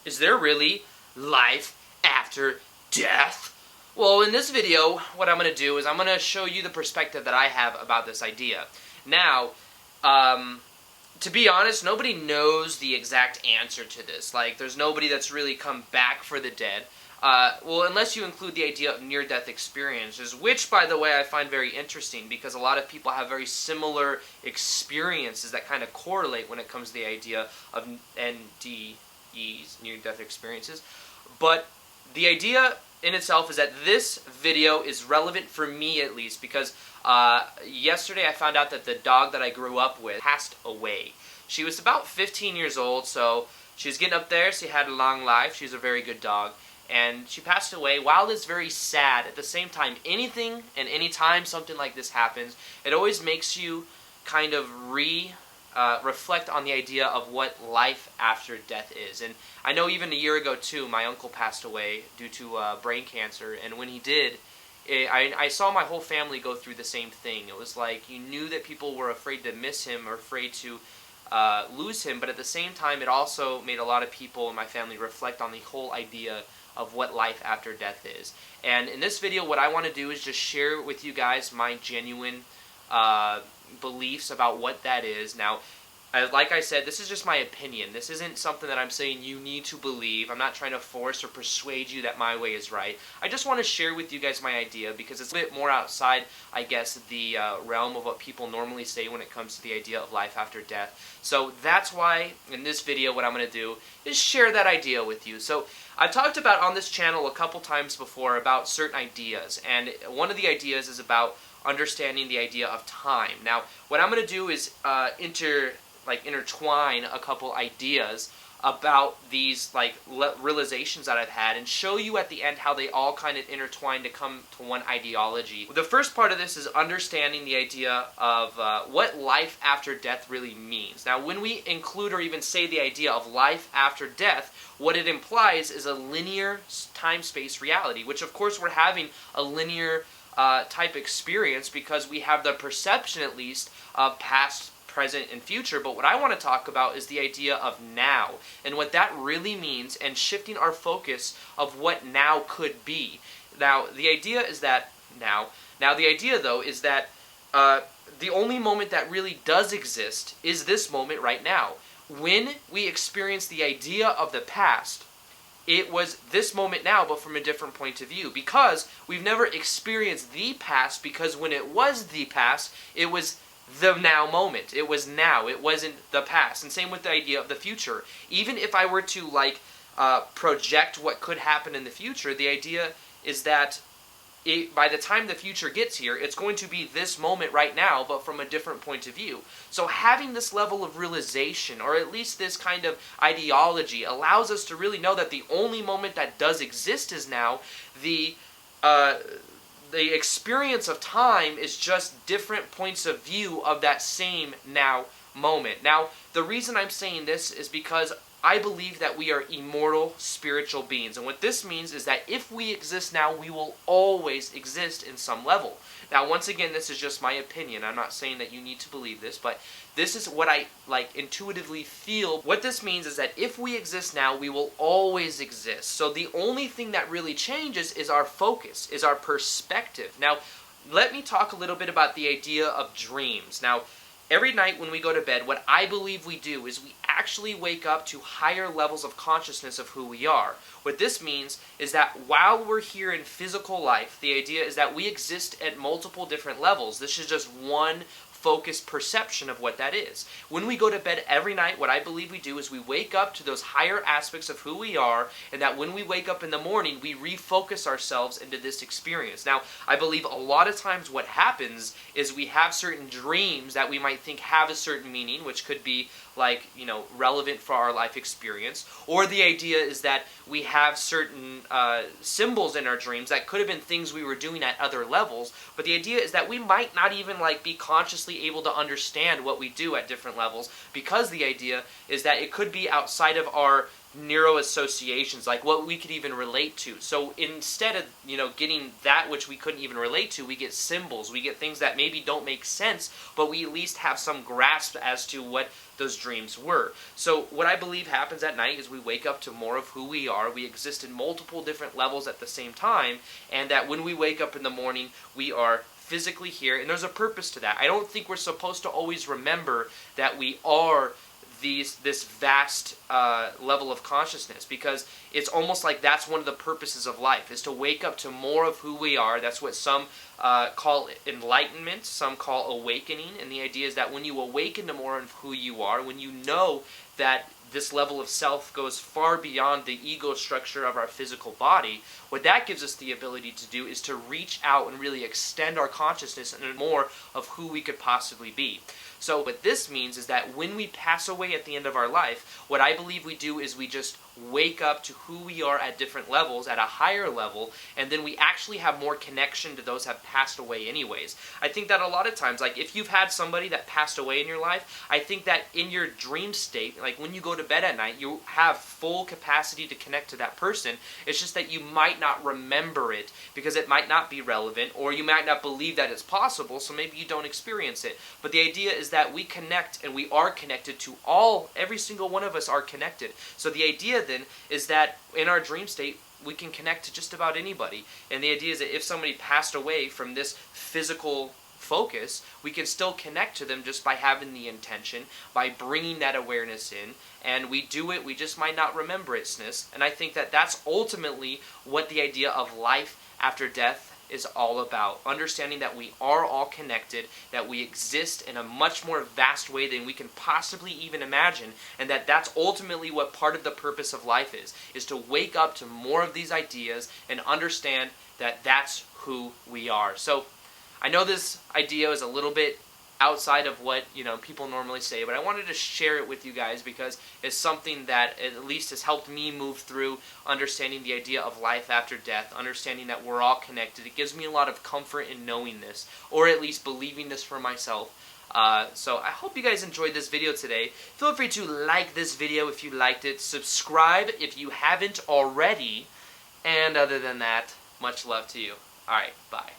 Is there really life after death? Well, in this video, what I'm going to do is I'm going to show you the perspective that I have about this idea. Now, to be honest, nobody knows the exact answer to this. Like, there's nobody that's really come back for the dead. Well, unless you include the idea of near-death experiences, which, by the way, I find very interesting because a lot of people have very similar experiences that kind of correlate when it comes to the idea of NDEs, near-death experiences. But the idea in itself is that this video is relevant for me, at least, because yesterday I found out that the dog that I grew up with passed away. She was about 15 years old, so she was getting up there. She had a long life. She was a very good dog. And she passed away. While it's very sad, at the same time, anything and any time something like this happens, it always makes you kind of reflect on the idea of what life after death is. And I know even a year ago, too, my uncle passed away due to brain cancer. And when he did, I saw my whole family go through the same thing. It was like you knew that people were afraid to miss him or afraid to lose him. But at the same time, it also made a lot of people in my family reflect on the whole idea of what life after death is. And in this video, what I want to do is just share with you guys my genuine beliefs about what that is. Now, like I said, this is just my opinion. This isn't something that I'm saying you need to believe. I'm not trying to force or persuade you that my way is right. I just want to share with you guys my idea because it's a bit more outside, I guess, the realm of what people normally say when it comes to the idea of life after death. So that's why in this video what I'm going to do is share that idea with you. So I've talked about on this channel a couple times before about certain ideas, and one of the ideas is about understanding the idea of time. Now, what I'm going to do is intertwine a couple ideas about these realizations that I've had and show you at the end how they all kind of intertwine to come to one ideology. The first part of this is understanding the idea of what life after death really means. Now, when we include or even say the idea of life after death, what it implies is a linear time-space reality, which of course we're having a linear type experience because we have the perception, at least, of past, present, and future. But what I want to talk about is the idea of now and what that really means and shifting our focus of what now could be. Now, the idea is that the idea, though, is that the only moment that really does exist is this moment right now. When we experience the idea of the past, it was this moment now, but from a different point of view. Because we've never experienced the past, because when it was the past, it was the now moment. It was now. It wasn't the past. And same with the idea of the future. Even if I were to project what could happen in the future, the idea is that by the time the future gets here, it's going to be this moment right now, but from a different point of view. So having this level of realization, or at least this kind of ideology, allows us to really know that the only moment that does exist is now. The experience of time is just different points of view of that same now moment. Now, the reason I'm saying this is because I believe that we are immortal spiritual beings. And what this means is that if we exist now, we will always exist in some level. Now, once again, this is just my opinion. I'm not saying that you need to believe this, but this is what I intuitively feel. What this means is that if we exist now, we will always exist. So the only thing that really changes is our focus, is our perspective. Now, let me talk a little bit about the idea of dreams. Now, every night when we go to bed, what I believe we do is we actually wake up to higher levels of consciousness of who we are. What this means is that while we're here in physical life, the idea is that we exist at multiple different levels. This is just one focused perception of what that is. When we go to bed every night, what I believe we do is we wake up to those higher aspects of who we are, and that when we wake up in the morning, we refocus ourselves into this experience. Now, I believe a lot of times what happens is we have certain dreams that we might think have a certain meaning, which could be relevant for our life experience, or the idea is that we have certain symbols in our dreams that could have been things we were doing at other levels, but the idea is that we might not even be consciously able to understand what we do at different levels, because the idea is that it could be outside of our neuro associations, like what we could even relate to. So instead of, getting that which we couldn't even relate to, we get symbols, we get things that maybe don't make sense, but we at least have some grasp as to what those dreams were. So what I believe happens at night is we wake up to more of who we are. We exist in multiple different levels at the same time, and that when we wake up in the morning, we are physically here, and there's a purpose to that. I don't think we're supposed to always remember that we are this vast level of consciousness, because it's almost like that's one of the purposes of life, is to wake up to more of who we are. That's what some call enlightenment, some call awakening, and the idea is that when you awaken to more of who you are, when you know that this level of self goes far beyond the ego structure of our physical body, what that gives us the ability to do is to reach out and really extend our consciousness and more of who we could possibly be. So what this means is that when we pass away at the end of our life, what I believe we do is we just wake up to who we are at different levels, at a higher level, and then we actually have more connection to those who have passed away anyways. I think that a lot of times, like if you've had somebody that passed away in your life, I think that in your dream state, like when you go to bed at night, you have full capacity to connect to that person. It's just that you might not remember it because it might not be relevant, or you might not believe that it's possible, so maybe you don't experience it. But the idea is that we connect, and we are connected to every single one of us are connected. So the idea then is that in our dream state, we can connect to just about anybody. And the idea is that if somebody passed away from this physical focus, we can still connect to them just by having the intention, by bringing that awareness in, and we do it, we just might not remember it. And I think that that's ultimately what the idea of life after death is all about. Understanding that we are all connected, that we exist in a much more vast way than we can possibly even imagine, and that that's ultimately what part of the purpose of life is to wake up to more of these ideas and understand that that's who we are. So I know this idea is a little bit outside of what people normally say, but I wanted to share it with you guys because it's something that at least has helped me move through understanding the idea of life after death, understanding that we're all connected. It gives me a lot of comfort in knowing this, or at least believing this for myself. So I hope you guys enjoyed this video today. Feel free to like this video if you liked it, subscribe if you haven't already, and other than that, much love to you. Alright, bye.